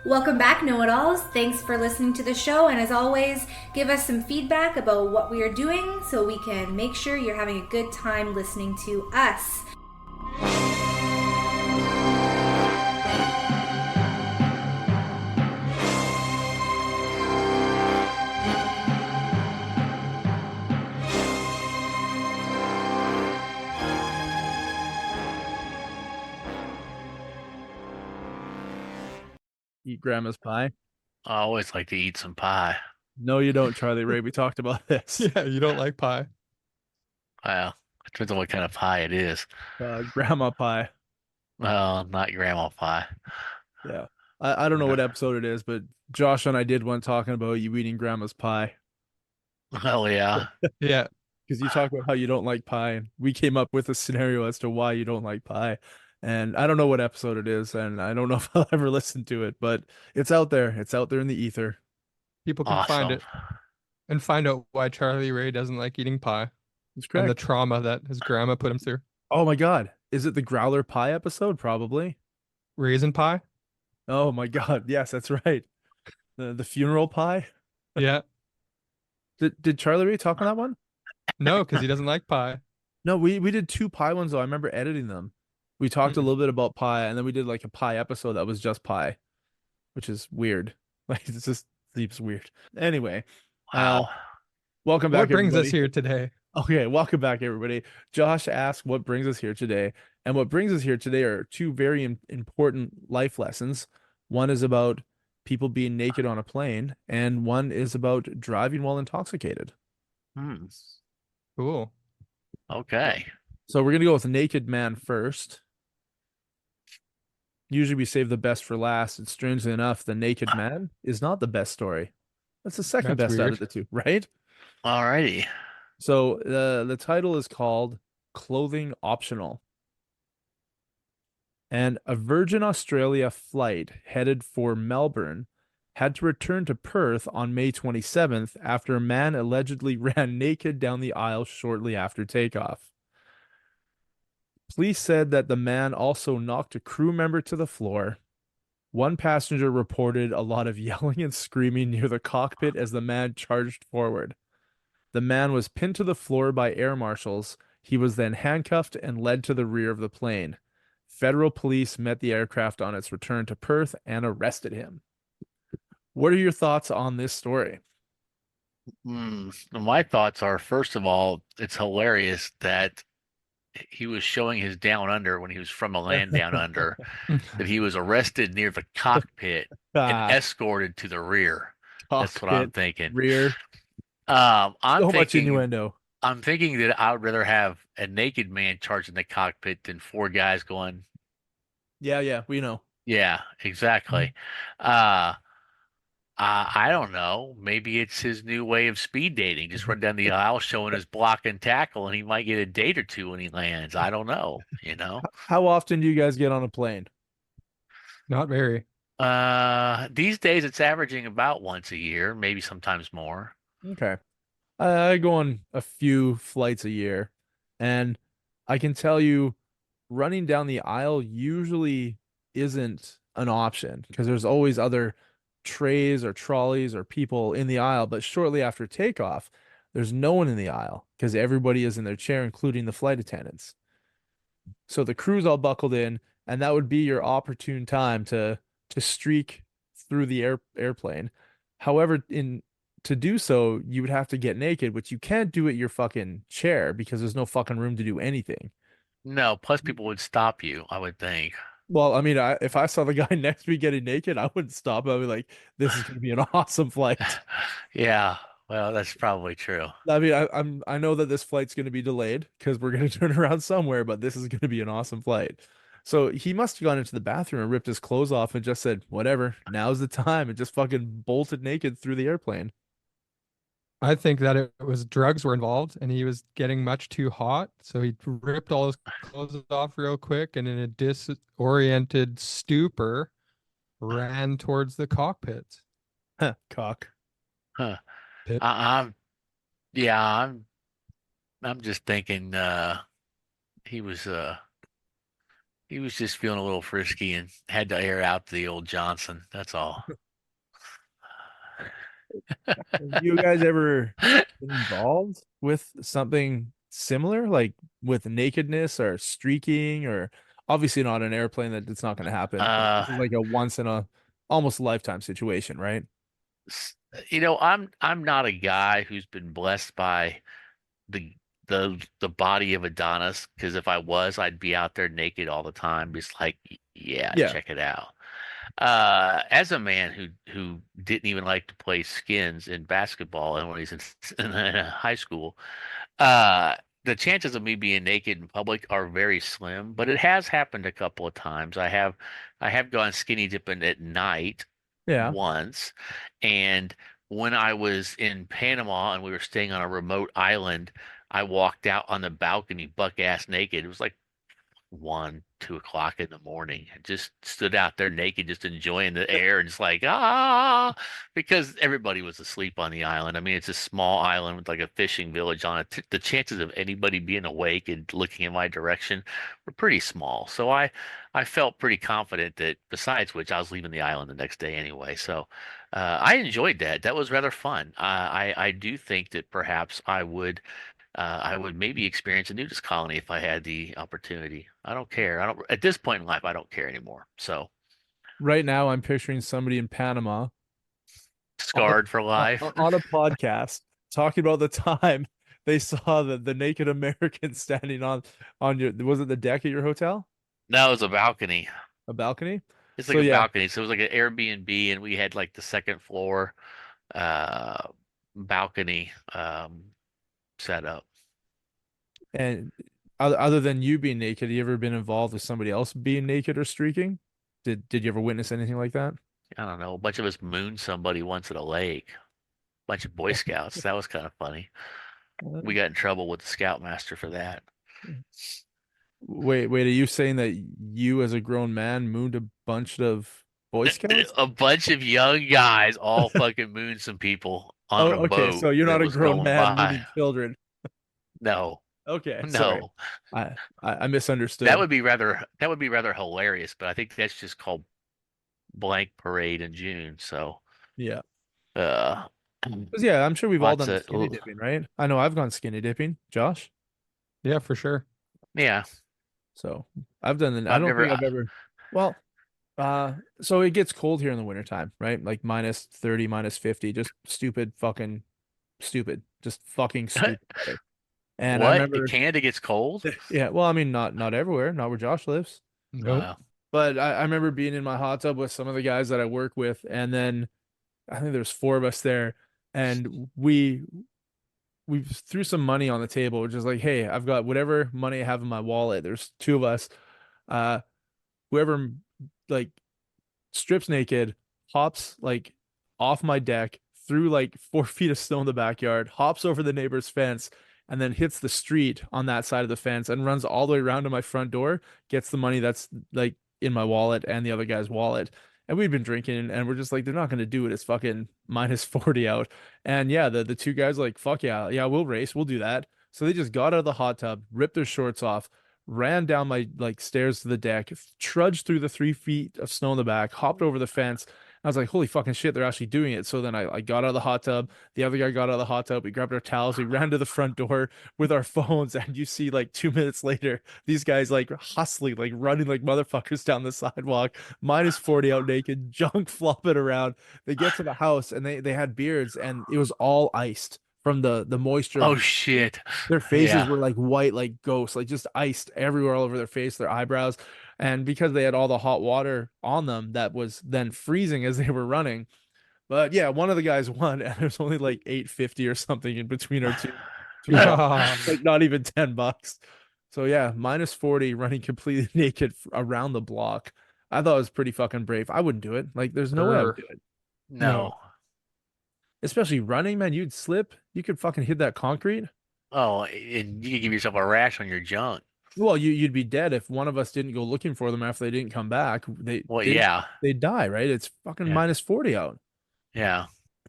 Welcome back, Know It Alls. Thanks for listening to the show, and as always, give us some feedback about what we are doing so we can make sure you're having a good time listening to us. Eat grandma's pie? I always like to eat some pie. No, you don't, Charlie Ray. We talked about this. Yeah, you don't like pie. Well, it depends on what kind of pie it is. Grandma pie. Well, not grandma pie. Yeah. I don't know what episode it is, but Josh and I did one talking about you eating grandma's pie. Well, yeah. Yeah, Because you talk about how you don't like pie, and we came up with a scenario as to why you don't like pie. And I don't know what episode it is, and I don't know if I'll ever listen to it, but it's out there. It's out there in the ether. people can find Awesome. it and find out why Charlie Ray doesn't like eating pie It's and the correct. trauma that his grandma put him through. Oh my God. Is it the growler pie episode? Probably. Raisin pie? Oh my God. Yes, that's right. The funeral pie. Yeah. Did Charlie Ray talk on that one? No, because he doesn't like pie. No, we did two pie ones though. I remember editing them. We talked a Mm. little bit about pie, and then we did like a pie episode that was just pie, which is weird. Like it just seems weird. Anyway, uh, Wow. welcome back What brings us everybody. here today? Okay, welcome back everybody. Josh asked what brings us here today, and what brings us here today are two very important life lessons. One is about people being naked on a plane, and one is about driving while intoxicated. Hmm. Cool. Okay. So we're gonna go with naked man first. Usually we save the best for last, and strangely enough, the naked man is not the best story. That's the second That's best out of weird. the two, right? Alrighty. So the title is called Clothing Optional. And a Virgin Australia flight headed for Melbourne had to return to Perth on May 27th after a man allegedly ran naked down the aisle shortly after takeoff. Police said that the man also knocked a crew member to the floor. One passenger reported a lot of yelling and screaming near the cockpit as the man charged forward. The man was pinned to the floor by air marshals. He was then handcuffed and led to the rear of the plane. Federal police met the aircraft on its return to Perth and arrested him. What are your thoughts on this story? My thoughts are, first of all, it's hilarious that he was showing his down under when he was from a land down under, that he was arrested near the cockpit and Ah, escorted to the rear. That's what I'm cockpit, thinking. rear, Um, I'm so much thinking innuendo. I'm thinking that I would rather have a naked man charging the cockpit than four guys going, Yeah, yeah, we know. yeah, exactly. Uh, I don't know. Maybe it's his new way of speed dating. Just run down the aisle showing his block and tackle, and he might get a date or two when he lands. I don't know, you know? How often do you guys get on a plane? Not very. These days it's averaging about once a year, maybe sometimes more. Okay. I go on a few flights a year, and I can tell you running down the aisle usually isn't an option because there's always other trays or trolleys or people in the aisle. But shortly after takeoff, there's no one in the aisle because everybody is in their chair, including the flight attendants. So the crew's all buckled in, and that would be your opportune time to streak through the airplane. However, in to do so, you would have to get naked, which you can't do at your fucking chair because there's no fucking room to do anything. No, plus people would stop you, I would think. Well, I mean, if I saw the guy next to me getting naked, I wouldn't stop. I'd be like, "This is going to be an awesome flight." Yeah, well, that's probably true. I mean, I know that this flight's going to be delayed because we're going to turn around somewhere, but this is going to be an awesome flight. So he must have gone into the bathroom and ripped his clothes off and just said, "Whatever, now's the time," and just fucking bolted naked through the airplane. I think that it was drugs were involved and he was getting much too hot. So he ripped all his clothes off real quick and in a disoriented stupor ran towards the cockpit. Huh, cock. Huh. Pit. I'm yeah, I'm just thinking he was He was just feeling a little frisky and had to air out the old Johnson. That's all. You guys ever been involved with something similar, like with nakedness or streaking, or obviously not an airplane that it's not going to happen. Uh, This is like a once in a almost lifetime situation, right? s- I'm not a guy who's been blessed by the the body of Adonis, because if I was, I'd be out there naked all the time, just like, yeah, Yeah. check it out. As a man who didn't even like to play skins in basketball, and when he's in high school, uh, the chances of me being naked in public are very slim. But it has happened a couple of times. I have gone skinny dipping at night Yeah. once, and when I was in Panama and we were staying on a remote island, I walked out on the balcony buck ass naked. It was like 1, 2 o'clock in the morning. I just stood out there naked, just enjoying the air and just like, because everybody was asleep on the island. I mean, it's a small island with like a fishing village on it. The chances of anybody being awake and looking in my direction were pretty small. So I felt pretty confident that, besides which, I was leaving the island the next day anyway. So I enjoyed that. That was rather fun. I do think that perhaps I would maybe experience a nudist colony if I had the opportunity. I don't care. I don't, at this point in life, I don't care anymore. So, Right now, I'm picturing somebody in Panama on, scarred for life. on a podcast talking about the time they saw the naked American standing on your, was it the deck at your hotel? No, it was a balcony. A balcony? It's like So a yeah, balcony. So it was like an Airbnb, and we had like the second floor uh balcony set up. and other than you being naked, you ever been involved with somebody else being naked or streaking? Did you ever witness anything like that? I don't know. A bunch of us mooned somebody once at a lake. Bunch of Boy Scouts. That was kind of funny. We got in trouble with the scoutmaster for that. Wait, are you saying that you as a grown man mooned a bunch of Boy Scouts? A bunch of young guys all fucking mooned some people on Oh, a okay. boat So you're that not a was grown going man by. mooning children. No, Okay, sorry. no. I That misunderstood. would be rather hilarious, but I think that's just called blank parade in June. So, Yeah. uh, 'Cause yeah, I'm sure we've all lots done the of skinny dipping, right? I know I've gone skinny dipping, Josh. Yeah, for sure. yeah. So I've done the I I've don't never think I've ever well, so it gets cold here in the wintertime, right? Like minus 30, minus 50, just stupid fucking stupid. Just fucking stupid weather. And I what? In remember Canada gets cold? yeah, well, I mean not everywhere, not where Josh lives. Nope. But I remember being in my hot tub with some of the guys that I work with, and then I think there's four of us there, and we threw some money on the table, which is like, hey, I've got whatever money I have in my wallet. There's two of us. Uh, whoever like strips naked, hops like off my deck through like 4 feet of snow in the backyard, hops over the neighbor's fence, and then hits the street on that side of the fence and runs all the way around to my front door, gets the money that's like in my wallet and the other guy's wallet. And we'd been drinking and we're just like, they're not gonna do it. It's fucking minus 40 out. And yeah, the two guys like, fuck yeah, yeah, we'll race, we'll do that. So they just got out of the hot tub, ripped their shorts off, ran down my like stairs to the deck, trudged through the 3 feet of snow in the back, hopped over the fence. I was like, holy fucking shit, they're actually doing it. So then I got out of the hot tub. The other guy got out of the hot tub. We grabbed our towels. We ran to the front door with our phones. And you see, like 2 minutes later, these guys like hustling, like running like motherfuckers down the sidewalk, minus 40 out naked, junk flopping around. They get to the house and they had beards and it was all iced from the moisture of Oh the shit. their faces Yeah. were like white, like ghosts, like just iced everywhere all over their face, their eyebrows. And because they had all the hot water on them, that was then freezing as they were running. But yeah, one of the guys won, and there's only like 850 or something in between our two Ah, like not even $10. So yeah, minus 40 running completely naked around the block. I thought it was pretty fucking brave. I wouldn't do it. Like, there's no way I would do it. No. Especially running, man. You'd slip. You could fucking hit that concrete. Oh, and you could give yourself a rash on your junk. Well, you'd be dead if one of us didn't go looking for them after they didn't come back. Well, They yeah. they'd die, right? It's fucking Yeah. minus 40 out. Yeah.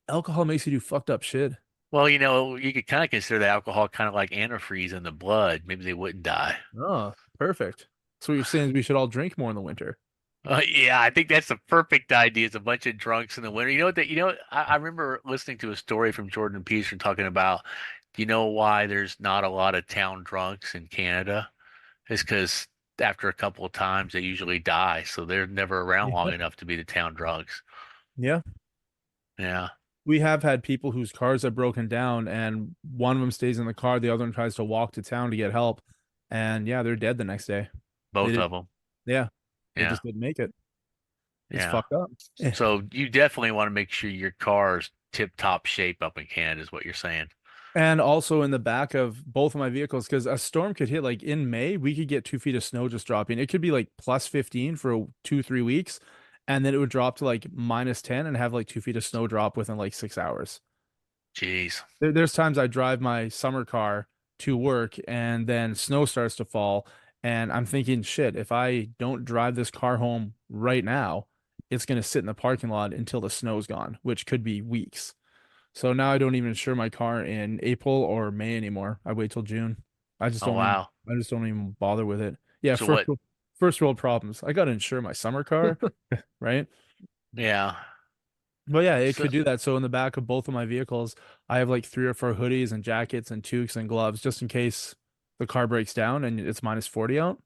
Alcohol makes you do fucked up shit. Well, you could kind of consider the alcohol kind of like antifreeze in the blood. Maybe they wouldn't die. Oh, perfect. So what you're saying is we should all drink more in the winter. Yeah, I think that's the perfect idea. It's a bunch of drunks in the winter. You know what? I remember listening to a story from Jordan Peterson talking about. Do you know why there's not a lot of town drunks in Canada? It's because after a couple of times they usually die, so they're never around long Yeah. enough to be the town drunks. Yeah. Yeah, We have had people whose cars have broken down and one of them stays in the car, the other one tries to walk to town to get help. And yeah, they're dead the next day. They both did, of them. yeah, they Yeah, just didn't make it. It's yeah. fucked up. Eh. So you definitely want to make sure your car's tip-top shape up in Canada, is what you're saying. And also in the back of both of my vehicles, because a storm could hit like in May, we could get 2 feet of snow just dropping. It could be like plus 15 for 2, 3 weeks, and then it would drop to like minus 10 and have like 2 feet of snow drop within like 6 hours. Jeez. There's times I drive my summer car to work and then snow starts to fall, and I'm thinking, shit, if I don't drive this car home right now, it's gonna sit in the parking lot until the snow's gone, which could be weeks. So now I don't even insure my car in April or May anymore. I wait till June. Oh wow. I just don't even bother with it. Yeah, So what? first world problems. I gotta insure my summer car, right? Yeah. But yeah, it So could do that. So in the back of both of my vehicles, I have like 3 or 4 hoodies and jackets and toques and gloves just in case the car breaks down and it's minus 40 out.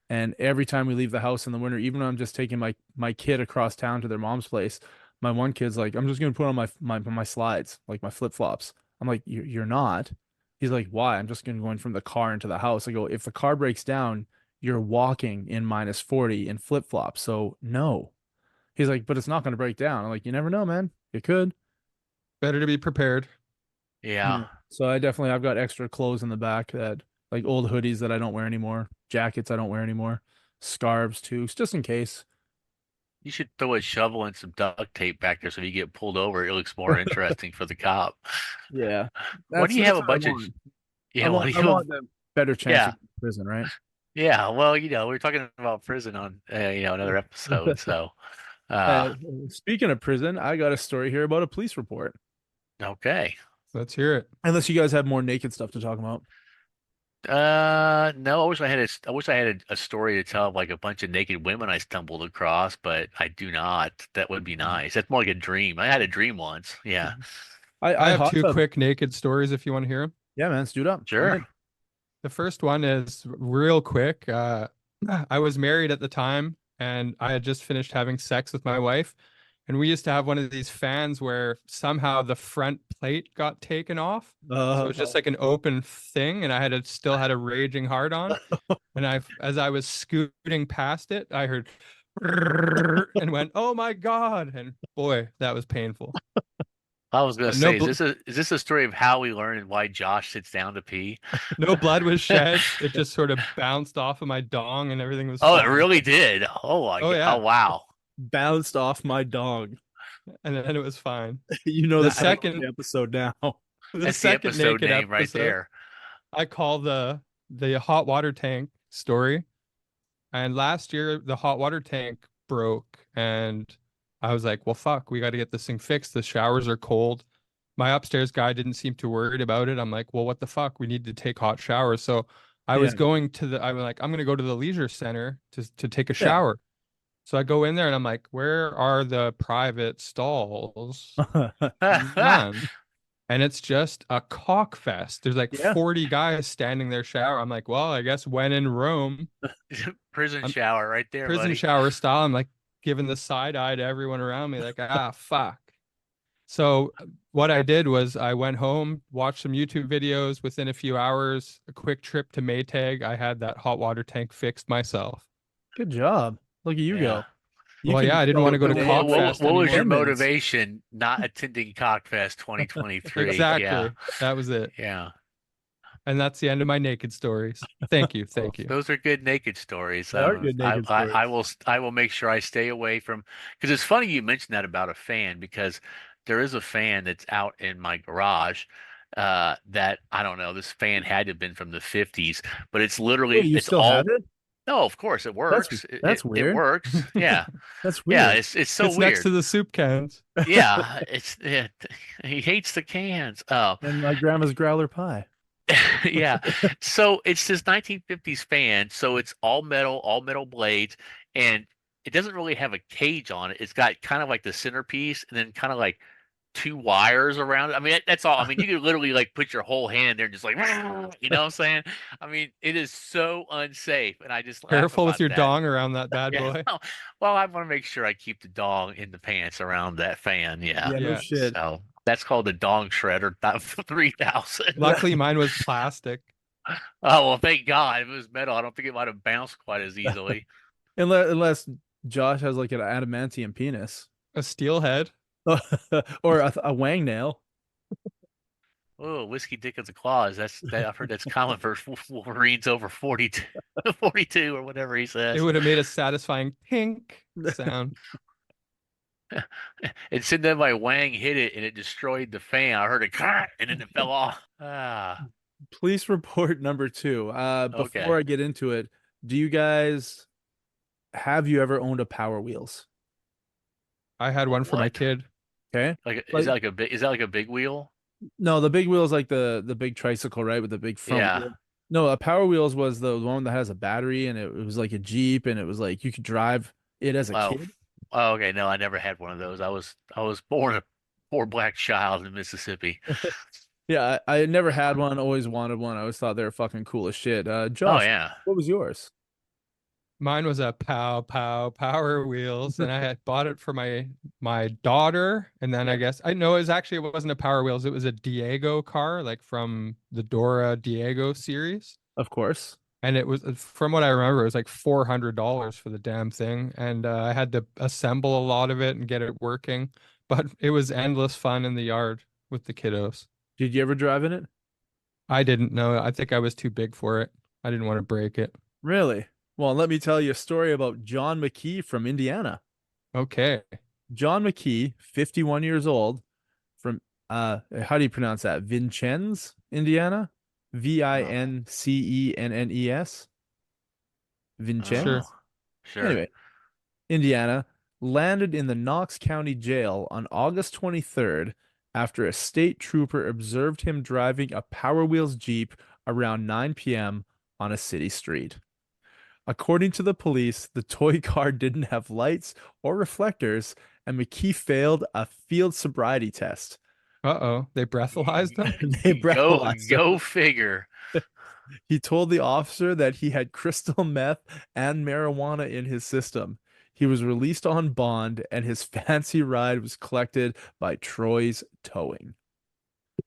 And every time we leave the house in the winter, even when I'm just taking my kid across town to their mom's place, my one kid's like, I'm just gonna put on my slides, like my flip-flops. I'm like, you're not. He's like, why? I'm just gonna go in from the car into the house. I go, if the car breaks down, you're walking in minus 40 in flip-flops. So no. He's like, but it's not gonna break down. I'm like, you never know, man. It could. Better to be prepared. yeah. Yeah. So I've got extra clothes in the back that like old hoodies that I don't wear anymore, jackets I don't wear anymore, scarves too, just in case. You should throw a shovel and some duct tape back there so if you get pulled over, it looks more interesting for the cop. Yeah. Why do you have That's a what I bunch of want. yeah, why do I you have want the better chance yeah. of prison, right? Yeah, well, we're talking about prison on another episode, so uh Uh, Speaking of prison, I got a story here about a police report. okay. Let's hear it. Unless you guys have more naked stuff to talk about. No, I wish I had a story to tell of like a bunch of naked women I stumbled across, but I do not. That would be nice. That's more like a dream. I had a dream once. Yeah. I I have hot two tub. quick naked stories if you want to hear them. Yeah, man, let's do it up. I'm Sure. in. The first one is real quick. I was married at the time and I had just finished having sex with my wife. And we used to have one of these fans where somehow the front plate got taken off. So it was just like an open thing, and I still had a raging hard on. And as I was scooting past it, I heard and went, "Oh my God." And boy, that was painful. I was gonna No say, is this a story of how we learned why Josh sits down to pee? No blood was shed. It just sort of bounced off of my dong and everything was Oh, it fine. really did. Oh yeah. Oh wow. Bounced off my dog. And then it was fine. You know The the second- episode now. The That's the second episode naked name right episode, there. I call the hot water tank story. And last year the hot water tank broke and I was like, well, fuck, we got to get this thing fixed. The showers are cold. My upstairs guy didn't seem too worried about it. I'm like, well, what the fuck? We need to take hot showers. So I was Yeah. going to I'm like, I'm going to go to the leisure center to take a Yeah. shower. So I go in there and I'm like, where are the private stalls? None. And it's just a cock fest. There's like Yeah. 40 guys standing there shower. I'm like, well, I guess when in Rome, Prison I'm- shower right there, prison buddy. shower style. I'm like giving the side eye to everyone around me, like, fuck. So what I did was I went home, watched some YouTube videos. Within a few hours, a quick trip to Maytag. I had that hot water tank fixed myself. Good job. Look at you Yeah. go. Well, yeah, I didn't want to go to What, Cockfest what was your anymore. motivation not attending Cockfest 2023? Exactly. Yeah. That was it. Yeah. And that's the end of my naked stories. Thank you. Thank you. Those are good naked stories. They are good naked stories. I will make sure I stay away from, because it's funny you mentioned that about a fan, because there is a fan that's out in my garage that I don't know, this fan had to have been from the 50s, but it's literally Wait, you it's still all have it? no, of course it works. That's It weird. works. Yeah. That's weird. Yeah, it's so It's weird. next to the soup cans. Yeah, he hates the cans. Oh, And my grandma's growler pie. Yeah. So it's this 1950s fan. So it's all metal blades, and it doesn't really have a cage on it. It's got kind of like the centerpiece and then kind of like two wires around it. I mean, that's all. I mean, you could literally like put your whole hand there and just like, you know what I'm saying? I mean, it is so unsafe, and I just laugh Careful with about your that. dong around that bad Yeah. boy. Well, I want to make sure I keep the dong in the pants around that fan. Yeah. Yeah, no Yeah. shit. So that's called the dong shredder 3000. Luckily, mine was plastic. Oh, well, thank God. If it was metal, I don't think it might have bounced quite as easily. Unless Josh has like an adamantium penis. A steel head. Or a wang nail. Oh, whiskey dick of the claws. I've heard that's common for Wolverines over 42, 42 or whatever he It says. would have made a satisfying pink sound. And then my wang hit it and it destroyed the fan. I heard a crack and then it fell off. Ah, Police report number 2. Before okay. I get into it, do you guys have you ever owned a Power Wheels? I had one for my What? kid. Okay. Like, is Like that like a big? Is that like a big wheel? no, the big wheel is like the big tricycle, right? With the big front Yeah. wheel. No, a Power Wheels was the one that has a battery and it was like a Jeep and it was like you could drive it as a Oh, kid. oh, okay. No, I never had one of those. I was born a poor black child in Mississippi. Yeah, I had never had one, always wanted one. I always thought they were fucking cool as shit. Oh Josh, yeah. what was yours? Mine was a Power Wheels, and I had bought it for my daughter. And then I Yep. guess I know it wasn't a Power Wheels. It was a Diego car, like from the Dora Diego series. Of course. And it was, from what I remember, it was like $400 for the damn thing. And I had to assemble a lot of it and get it working. But it was endless fun in the yard with the kiddos. Did you ever drive in it? I didn't know. I think I was too big for it. I didn't want to break it. Really? Well, let me tell you a story about John McKee from Indiana. Okay. John McKee, 51 years old, from how do you pronounce that? Vincennes, Indiana? Vincennes? Sure. Vincennes? Sure. Anyway, Indiana landed in the Knox County Jail on August 23rd after a state trooper observed him driving a Power Wheels Jeep around 9 p.m. on a city street. According to the police, the toy car didn't have lights or reflectors, and McKee failed a field sobriety test. Uh-oh. They breathalyzed them? They Go breathalyzed him. go figure. He told the officer that he had crystal meth and marijuana in his system. He was released on bond, and his fancy ride was collected by Troy's Towing.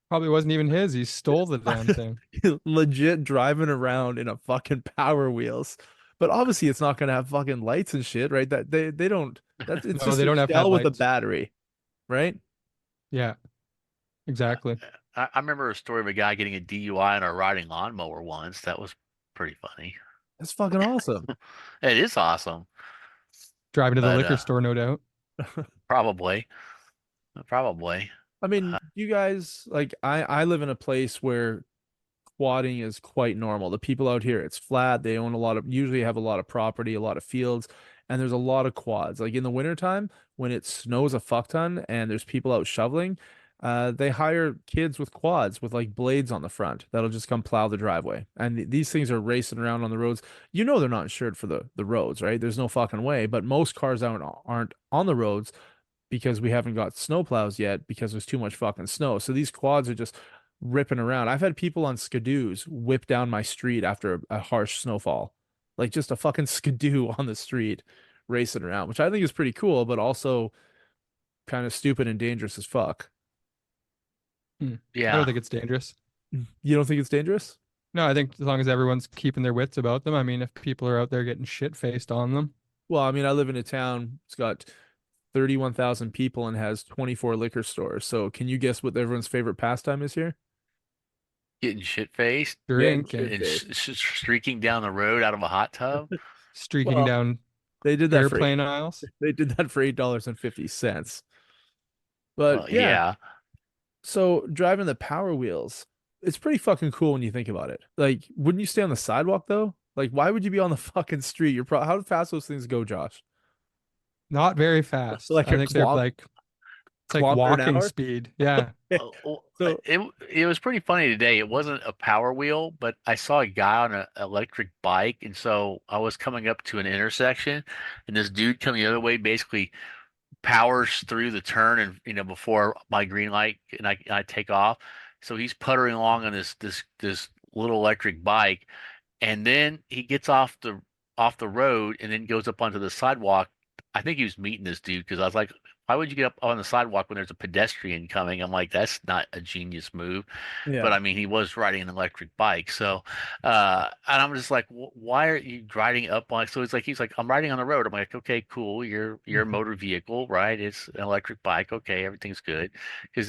Probably wasn't even his. He stole the damn thing. Legit driving around in a fucking Power Wheels. But obviously it's not gonna have fucking lights and shit, right? That they don't that's it's No, just they a don't have shell with a headlights. battery, right? Yeah, exactly. I remember a story of a guy getting a DUI on a riding lawnmower once. That was pretty funny. That's fucking awesome. It is awesome, Driving to the but liquor store, no doubt. probably, probably. I mean, you guys like I live in a place where quadding is quite normal. The people out here, it's flat. They own a lot of, usually have a lot of property, a lot of fields, and there's a lot of quads. Like in the wintertime, when it snows a fuck ton and there's people out shoveling, they hire kids with quads with like blades on the front that'll just come plow the driveway. And these things are racing around on the roads. You know they're not insured for the roads, right? There's no fucking way. But most cars aren't on the roads because we haven't got snow plows yet because there's too much fucking snow. So these quads are just ripping around. I've had people on skidoos whip down my street after a harsh snowfall. Like just a fucking skidoo on the street racing around, which I think is pretty cool, but also kind of stupid and dangerous as fuck. I don't Yeah. think it's dangerous. You don't think it's dangerous? No, I think as long as everyone's keeping their wits about them. I mean, if people are out there getting shit faced on them, Well, I mean, I live in a town, it's got 31,000 people and has 24 liquor stores. So can you guess what everyone's favorite pastime is here? Getting shit faced drink shit and and faced. streaking down the road out of a hot tub. streaking Well, down They did that for airplane aisles. they did that for $8.50. But Well, yeah, yeah. so driving the Power Wheels, it's pretty fucking cool when you think about it. Like, wouldn't you stay on the sidewalk though? Like, why would you be on the fucking street? How fast those things go, Josh? Not very fast. Like I a think they're clomp? like It's like kilometer an walking hour. speed. Yeah. Well, So it was pretty funny today. It wasn't a Power Wheel, but I saw a guy on an electric bike, and so I was coming up to an intersection, and this dude coming the other way basically powers through the turn, and before my green light, and I take off. So he's puttering along on this little electric bike, and then he gets off the road and then goes up onto the sidewalk. I think he was meeting this dude because I was like, why would you get up on the sidewalk when there's a pedestrian coming? I'm like, that's not a genius move. But yeah, I mean, he was riding an electric bike. So, and I'm just like, why are you riding up on? So he's like, I'm riding on the road. I'm like, okay, cool. You're a motor vehicle, right? It's an electric bike. Okay, everything's good. Because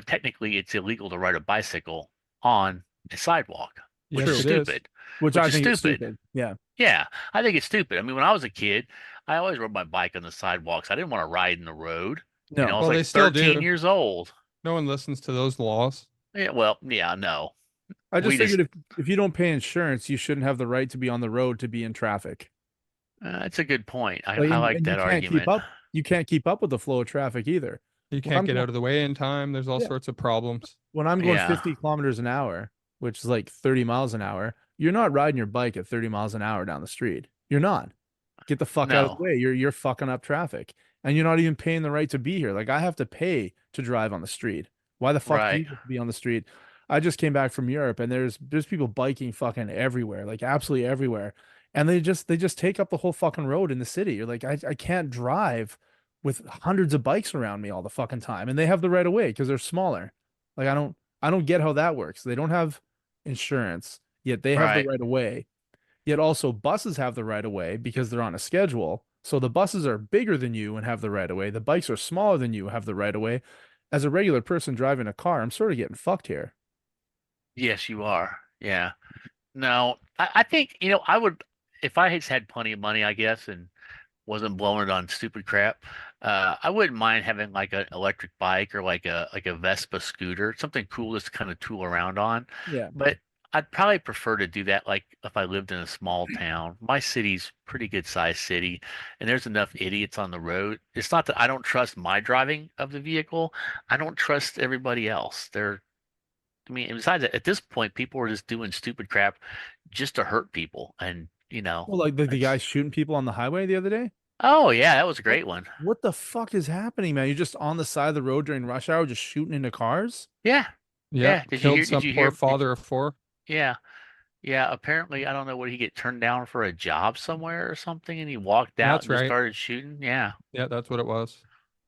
technically it's illegal to ride a bicycle on a sidewalk, which is Yes, true. it is. stupid. Which Which I is think is stupid. stupid. Yeah. Yeah, I think it's stupid. I mean, when I was a kid, I always rode my bike on the sidewalks. I didn't want to ride in the road. I No. was Well, they like still 13 do. years old. No one listens to those laws. Yeah, well, yeah, no. I just We just, figured if you don't pay insurance, you shouldn't have the right to be on the road to be in traffic. that's a good point. Like, I like and you that can't keep argument. up. You can't keep up with the flow of traffic either. You When can't I'm get going, out of the way in time. There's all yeah, sorts of problems. when I'm going Yeah, 50 kilometers an hour, which is like 30 miles an hour, you're not riding your bike at 30 miles an hour down the street. You're not. Get the fuck out of the no, way. You're fucking up traffic. And you're not even paying the right to be here. Like I have to pay to drive on the street. Why the fuck do right, you have to be on the street? I just came back from Europe and there's people biking fucking everywhere, like absolutely everywhere. And they just take up the whole fucking road in the city. You're like, I can't drive with hundreds of bikes around me all the fucking time. And they have the right of way because they're smaller. Like I don't get how that works. They don't have insurance, yet they have the right. right of way. Yet also buses have the right of way because they're on a schedule. So the buses are bigger than you and have the right of way. The bikes are smaller than you, have the right of way. As a regular person driving a car, I'm sort of getting fucked here. Yes, you are. Yeah. No, I think, I would, if I had plenty of money, I guess, and wasn't blowing it on stupid crap. I wouldn't mind having like an electric bike or like a Vespa scooter, something cool just to kind of tool around on. Yeah. But I'd probably prefer to do that like if I lived in a small town. My city's pretty good sized city, and there's enough idiots on the road. It's not that I don't trust my driving of the vehicle. I don't trust everybody else. I mean, and besides that, at this point, people are just doing stupid crap just to hurt people, and Well, like the guy it's shooting people on the highway the other day. oh yeah, that was a What great one. what the fuck is happening, man? You're just on the side of the road during rush hour, just shooting into cars? Yeah, yeah. Yep. Killed some poor father of four. Yeah, yeah. Apparently, I don't know what he get turned down for a job somewhere or something, and he walked out That's and just right. started shooting. Yeah. Yeah, that's what it was.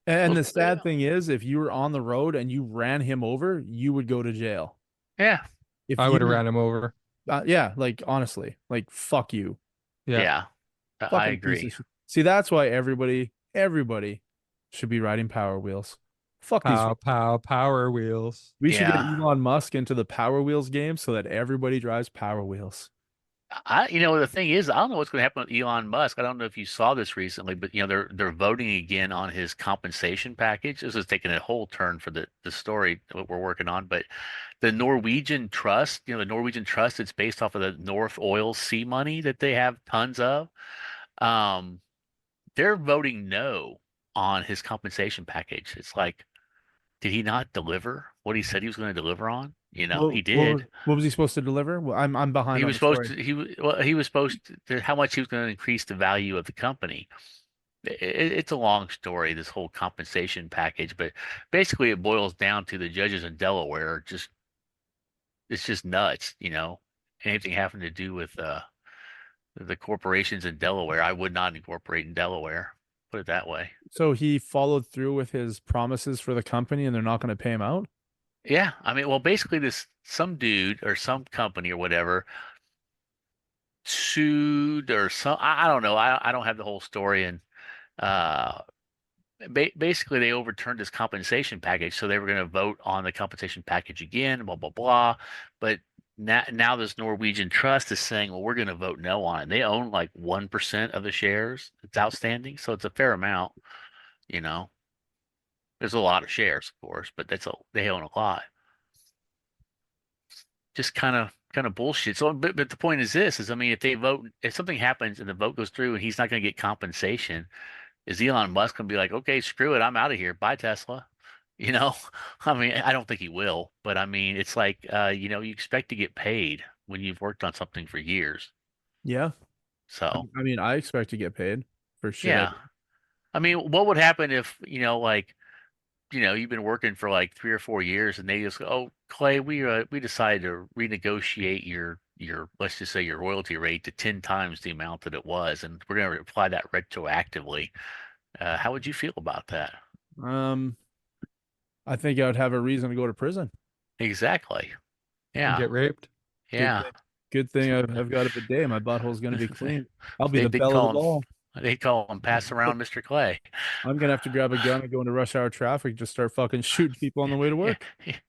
And Well, the sad thing is, if you were on the road and you ran him over, you would go to jail. yeah, If I would have you, ran him over. yeah, like honestly, like fuck you. Yeah. yeah. I Fucking piece of agree. shit. See, that's why everybody should be riding Power Wheels. Fuck these. Pow, pow, power wheels. We should get Yeah. Elon Musk into the Power Wheels game so that everybody drives Power Wheels. The thing is, I don't know what's going to happen with Elon Musk. I don't know if you saw this recently, but they're voting again on his compensation package. This is taking a whole turn for the story that we're working on, but the Norwegian Trust, the Norwegian Trust, it's based off of the North Oil Sea money that they have tons of. Um, they're voting no on his compensation package. It's like, did he not deliver what he said he was going to deliver on? He did. What was he supposed to deliver? Well, I'm behind He on was the supposed story. to. He was supposed to how much he was going to increase the value of the company. It's a long story, this whole compensation package, but basically it boils down to the judges in Delaware just it's just nuts. Anything having to do with the corporations in Delaware, I would not incorporate in Delaware. Put it that way. So he followed through with his promises for the company and they're not going to pay him out? Yeah, I mean, well, basically this some dude or some company or whatever sued or some I don't know. I don't have the whole story and uh basically they overturned his compensation package, so they were going to vote on the compensation package again, blah blah blah. But now this Norwegian trust is saying, well, we're going to vote no on it. They own like 1% of the shares. It's outstanding, so it's a fair amount. You know, there's a lot of shares, of course, but they own a lot. Just kind of bullshit. So, but the point is this: is I mean, if something happens and the vote goes through and he's not going to get compensation, is Elon Musk going to be like, okay, screw it, I'm out of here, bye Tesla? You know, I mean, I don't think he will, but I mean, it's like, you expect to get paid when you've worked on something for years. Yeah. So, I mean, I expect to get paid for shit I yeah. do. I mean, what would happen if, like, you've been working for like 3 or 4 years and they just go, "Oh, Clay, we decided to renegotiate your let's just say your royalty rate to 10 times the amount that it was, and we're going to apply that retroactively." How would you feel about that? Um, I think I would have a reason to go to prison. Exactly. And Yeah. get raped. Good Yeah. thing. Good thing I've got a bidet. My butthole's gonna be clean. I'll be They the did belle of the call him. ball. They call him pass around Mr. Clay. I'm gonna have to grab a gun and go into rush hour traffic, just start fucking shooting people on the way to Yeah, work.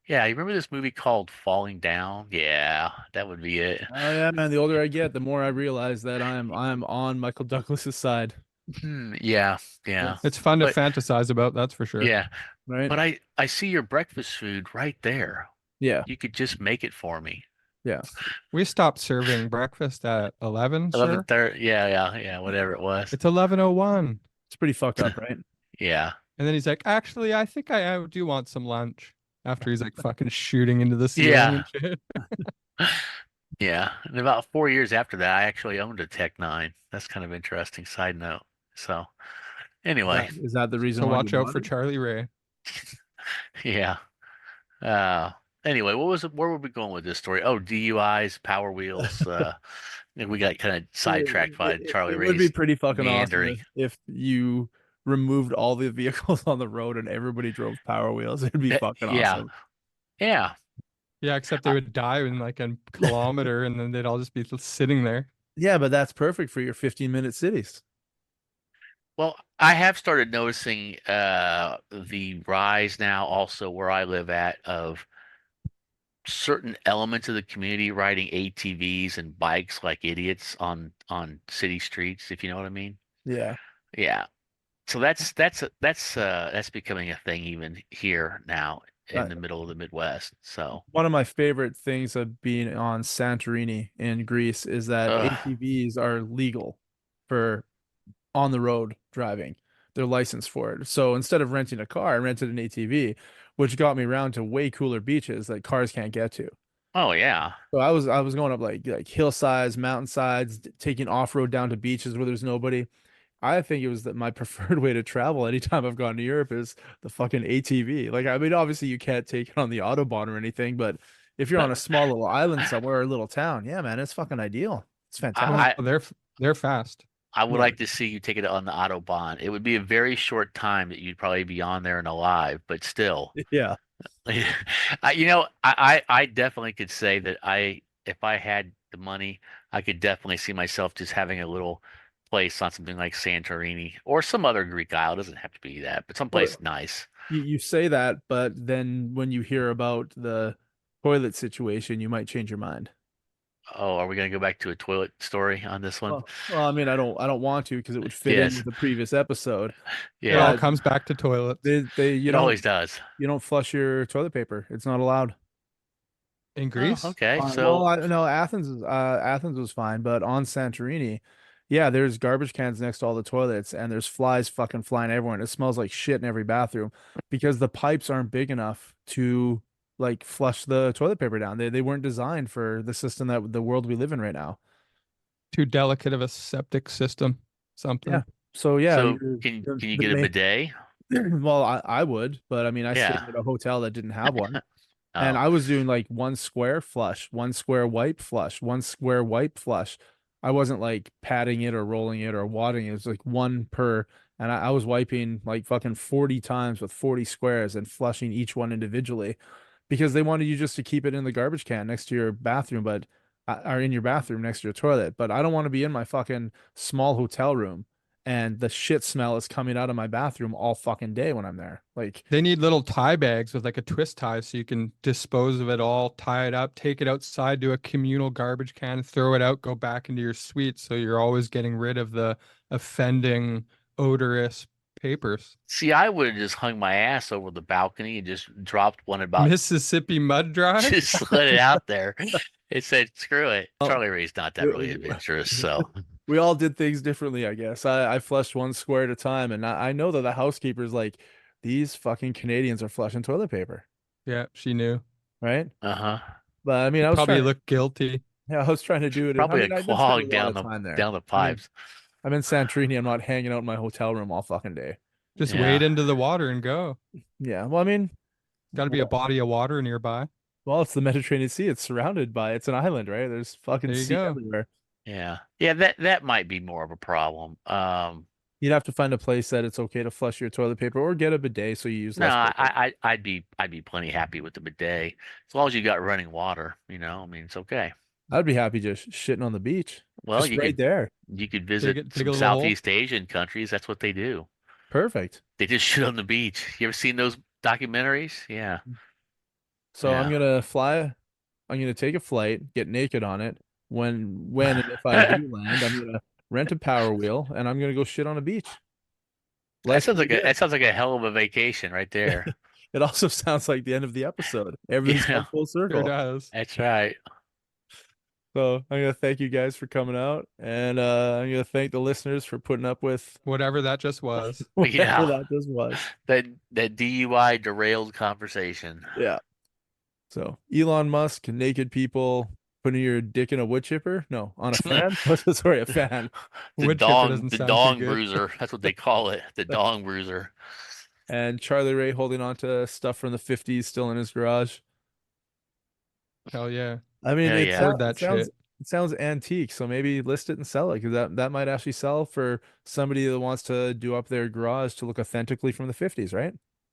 yeah. You remember this movie called Falling Down? Yeah, that would be it. Oh yeah, man. The older I get, the more I realize that I'm on Michael Douglas's side. Yeah, yeah. It's fun to But fantasize about, that's for sure. yeah, Right? but I see your breakfast food right there. Yeah. You could just make it for me. Yeah. We stopped serving breakfast at 11, sir. 11:30. Yeah, yeah, yeah. Whatever it was. It's 11:01. It's pretty fucked up, right? Yeah, And then he's like, actually, I think I do want some lunch. After he's like fucking shooting into the ceiling yeah, and shit. yeah. And about 4 years after that, I actually owned a Tech Nine. That's kind of interesting. Side note. So anyway, Is that the reason So why you watch out bought for it? Charlie Ray. yeah. Uh, anyway, where were we going with this story? Oh, DUIs, Power Wheels. We got kind of sidetracked by Charlie It would be Ray's pretty fucking awesome meandering. if you removed all the vehicles on the road and everybody drove Power Wheels. It'd be fucking Yeah, awesome. yeah. Yeah, except they would die in like a kilometer and then they'd all just be sitting there. Yeah, but that's perfect for your 15-minute cities. Well, I have started noticing the rise now also where I live at of certain elements of the community riding ATVs and bikes like idiots on city streets, if you know what I mean. Yeah. Yeah. So that's becoming a thing even here now in Uh, the middle of the Midwest. So, One of my favorite things of being on Santorini in Greece is that ugh. ATVs are legal for on the road driving. They're licensed for it. So instead of renting a car, I rented an ATV, which got me around to way cooler beaches that cars can't get to. Oh yeah. So I was going up like hillsides, mountainsides, taking off-road down to beaches where there's nobody. I think it was that my preferred way to travel anytime I've gone to Europe is the fucking ATV. Like, I mean, obviously you can't take it on the Autobahn or anything, but if you're on But a small little island somewhere or a little town, yeah, man, it's fucking ideal. It's fantastic. I Oh, they're fast. I would Yeah. like to see you take it on the Autobahn. It would be a very short time that you'd probably be on there and alive, but still. Yeah. I definitely could say that if I had the money, I could definitely see myself just having a little place on something like Santorini or some other Greek isle. It doesn't have to be that, but someplace Well, nice. you say that, but then when you hear about the toilet situation, you might change your mind. Oh, are we gonna go back to a toilet story on this one? Well, I mean, I don't want to because it would fit in Yes. with the previous episode. It all Yeah, But comes back to toilets. you it always does. don't flush your toilet paper. It's not allowed. In Oh, Greece? okay. Well, So, I no Athens was fine, but on Santorini, yeah, there's garbage cans next to all the toilets, and there's flies fucking flying everywhere, and it smells like shit in every bathroom because the pipes aren't big enough to like flush the toilet paper down. They weren't designed for the system that the world we live in right now. Too delicate of a septic system. Yeah. Something. So yeah, so can you the get a main, bidet? well, I would, but I mean, I stayed Yeah. at a hotel that didn't have one. And Oh, I was doing like one square flush, one square wipe flush, one square wipe flush. I wasn't like patting it or rolling it or wadding it. It was like one per. And I was wiping like fucking 40 times with 40 squares and flushing each one individually because they wanted you just to keep it in the garbage can next to your bathroom, but or in your bathroom next to your toilet. But I don't want to be in my fucking small hotel room and the shit smell is coming out of my bathroom all fucking day when I'm there. Like, They need little tie bags with like a twist tie so you can dispose of it all, tie it up, take it outside to a communal garbage can, throw it out, go back into your suite. So you're always getting rid of the offending, odorous papers. see, I would have just hung my ass over the balcony and just dropped one about Mississippi mud drive? just let it out there. It said, screw it. oh, Charlie Ray's not that really adventurous, so we all did things differently, I guess. I flushed one square at a time, and I know that the housekeepers like these fucking Canadians are flushing toilet paper, Yeah, she knew. right? Uh-huh. But I mean, She probably looked guilty. I was trying to do it. I Probably a mean, I've been spending clog a lot of time there. down the I mean, pipes. I'm in Santorini. I'm not hanging out in my hotel room all fucking day. Just Yeah. wade into the water and go. Yeah. Well, I mean, Got to be a body of water nearby. well, it's the Mediterranean Sea. It's surrounded by, it's an island, right? There's fucking There you sea go. everywhere. Yeah. Yeah, that might be more of a problem. You'd have to find a place that it's okay to flush your toilet paper or get a bidet so you use No, less paper. I'd be plenty happy with the bidet as long as you got running water, you know. I mean, it's okay. I'd be happy just shitting on the beach. Well, Just right there. you could Dig visit it, dig some a little hole. Southeast Asian countries. That's what they do. Perfect. They just shit on the beach. You ever seen those documentaries? Yeah. So I'm Yeah. gonna fly. I'm gonna take a flight, get naked on it. When and if I do land, I'm gonna rent a Power Wheel and I'm gonna go shit on a beach. That Life sounds can be like good. that sounds like a hell of a vacation right there. It also sounds like the end of the episode. Everything's Yeah, come full Sure circle. does. that's right. So I'm gonna thank you guys for coming out, and I'm gonna thank the listeners for putting up with Whatever that just was. whatever Yeah. that just was. That DUI derailed conversation. Yeah. So Elon Musk, naked people putting your dick in a wood chipper? No, on a fan? Sorry, a fan. Wood chipper doesn't The sound too dong good. bruiser. That's what they call it. The dong bruiser. And Charlie Ray holding on to stuff from the 50s still in his garage. Hell yeah. I mean, Hell it, yeah. sou- Heard that shit. it sounds antique, so maybe list it and sell it because that might actually sell for somebody that wants to do up their garage to look authentically from the 50s, right?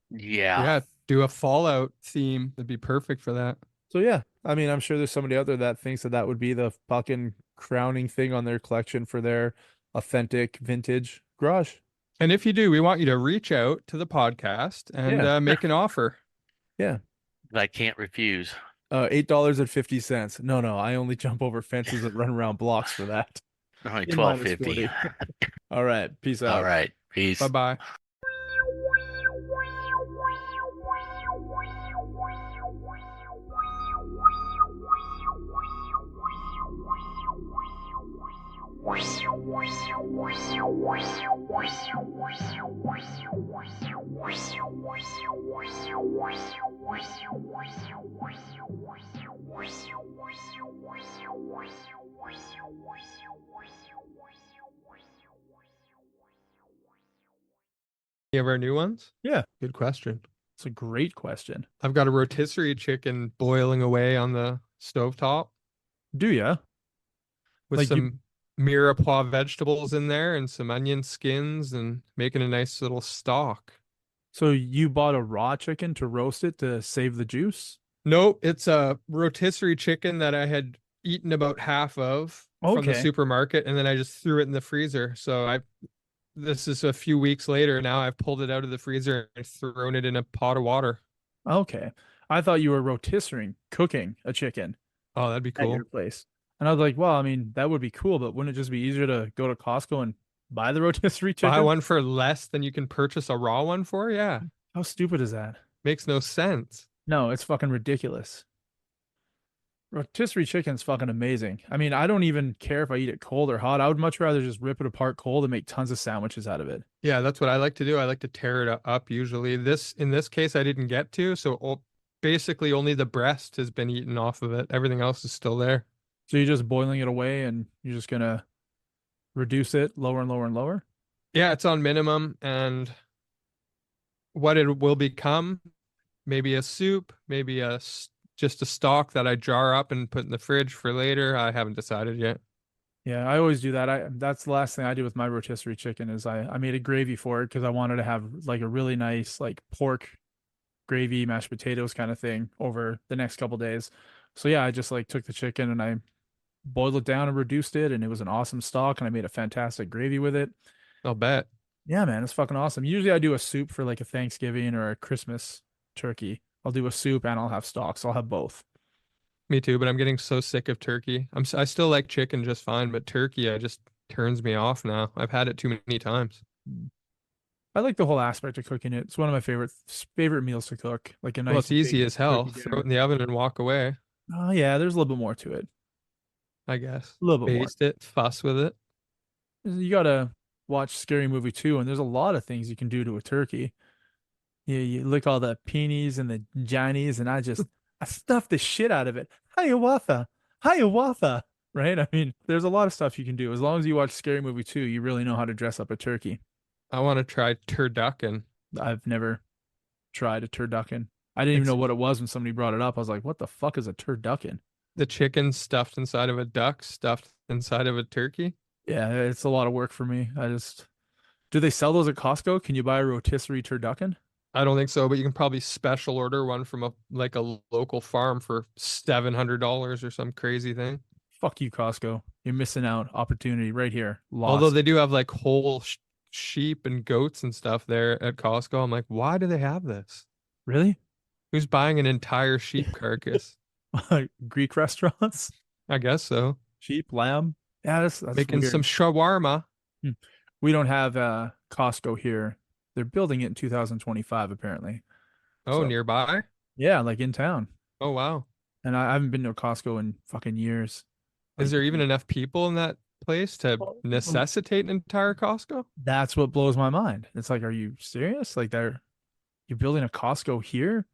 Yeah. Yeah. Do a Fallout theme. It'd be perfect for that. So yeah, I mean, I'm sure there's somebody out there that thinks that would be the fucking crowning thing on their collection for their authentic vintage garage. And if you do, we want you to reach out to the podcast and Yeah. make an offer. Yeah. I can't refuse. $8.50. No, I only jump over fences and run around blocks for that. Only T minus $12.50. 40. All right. Peace out. All right. Peace. Bye bye. Any of our new ones? Yeah. Good question. It's a great question. I've got a rotisserie chicken boiling away on the stovetop Do ya? with Like you- some mirepoix vegetables in there and some onion skins and making a nice little stock. So you bought a raw chicken to roast it to save the juice? Nope, it's a rotisserie chicken that I had eaten about half of from the Okay. supermarket, and then I just threw it in the freezer. So this is a few weeks later now. I've pulled it out of the freezer and thrown it in a pot of water. Okay. I thought you were rotisserie cooking a chicken Oh, that'd be at cool. your place. And I was like, well, I mean, that would be cool, but wouldn't it just be easier to go to Costco and buy the rotisserie chicken? Buy one for less than you can purchase a raw one for? Yeah, How stupid is that? makes no sense. No, it's fucking ridiculous. Rotisserie chicken's fucking amazing. I mean, I don't even care if I eat it cold or hot. I would much rather just rip it apart cold and make tons of sandwiches out of it. Yeah, that's what I like to do. I like to tear it up usually. In this case, I didn't get to, so basically only the breast has been eaten off of it. Everything else is still there. So you're just boiling it away and you're just gonna reduce it lower and lower and lower? Yeah, it's on minimum, and what it will become, maybe a soup, maybe just a stock that I jar up and put in the fridge for later. I haven't decided yet. Yeah, I always do that. That's the last thing I do with my rotisserie chicken is I made a gravy for it because I wanted to have like a really nice like pork gravy, mashed potatoes kind of thing over the next couple days. So yeah, I just like took the chicken and I boiled it down and reduced it, and it was an awesome stock, and I made a fantastic gravy with it. I'll bet. Yeah, man, it's fucking awesome. Usually I do a soup for like a Thanksgiving or a Christmas turkey. I'll do a soup and I'll have stock, so I'll have both. Me too, but I'm getting so sick of turkey. I still like chicken just fine, but turkey just turns me off now. I've had it too many times. I like the whole aspect of cooking it. It's one of my favorite meals to cook. Like a nice. Well, it's easy big as hell. turkey Throw it dinner. in the oven and walk away, Oh yeah, there's a little bit more to it. I guess. A little bit more. Baste it, fuss with it. You gotta watch Scary Movie 2, and there's a lot of things you can do to a turkey. You lick all the peenies and the johnnies, and I stuff the shit out of it. Hiawatha, Hiawatha. Right? I mean, there's a lot of stuff you can do. As long as you watch Scary Movie 2, you really know how to dress up a turkey. I want to try turducken. I've never tried a turducken. I didn't even It's know what it was when somebody brought it up. I was like, what the fuck is a turducken? the chicken stuffed inside of a duck, stuffed inside of a turkey. Yeah, it's a lot of work for me. Do they sell those at Costco? Can you buy a rotisserie turducken? I don't think so, but you can probably special order one from a local farm for $700 or some crazy thing. Fuck you, Costco. You're missing out. Opportunity right here. Although Lost. they do have like whole sheep and goats and stuff there at Costco. I'm like, why do they have this? Really? Who's buying an entire sheep carcass? Greek restaurants? I guess so. Sheep, lamb? Yeah, that's Making weird. some shawarma. We don't have Costco here. They're building it in 2025, apparently. Oh, So, nearby? yeah, like in town. Oh, wow. And I haven't been to a Costco in fucking years. Is Like, there even enough people in that place to well, necessitate an entire Costco? that's what blows my mind. It's like, are you serious? Like, you're building a Costco here?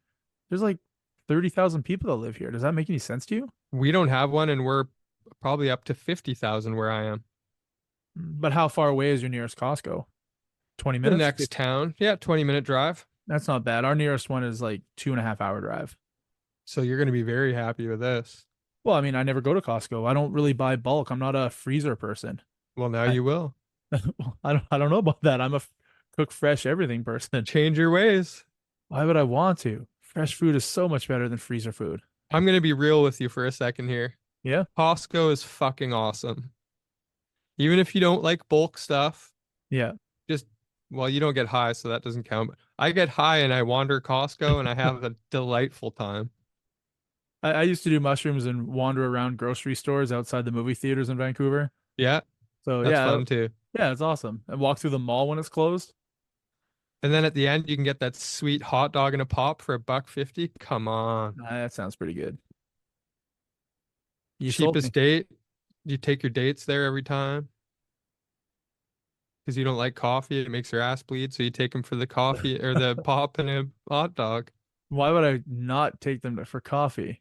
There's like 30,000 people that live here. Does that make any sense to you? We don't have one, and we're probably up to 50,000 where I am. But how far away is your nearest Costco? 20 The minutes? next town. Yeah, 20-minute drive. That's not bad. Our nearest one is like 2.5 hour drive. So you're going to be very happy with this. Well, I mean, I never go to Costco. I don't really buy bulk. I'm not a freezer person. Well, now I- you will. I don't know about that. I'm a cook fresh everything person. Change your ways. Why would I want to? Fresh food is so much better than freezer food. I'm going to be real with you for a second here. Yeah. Costco is fucking awesome. Even if you don't like bulk stuff, Yeah. well, you don't get high, so that doesn't count. But I get high and I wander Costco and I have a delightful time. I used to do mushrooms and wander around grocery stores outside the movie theaters in Vancouver. Yeah, So that's yeah, fun too. yeah, it's awesome. And walk through the mall when it's closed. And then at the end, you can get that sweet hot dog and a pop for $1.50. Come on. That sounds pretty good. You sold Cheapest me. date. You take your dates there every time because you don't like coffee. It makes your ass bleed. So you take them for the coffee or the pop and a hot dog. Why would I not take them for coffee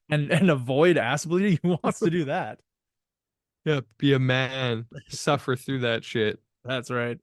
and avoid ass bleeding? Who wants to do that? Yeah, be a man. Suffer through that shit. That's right.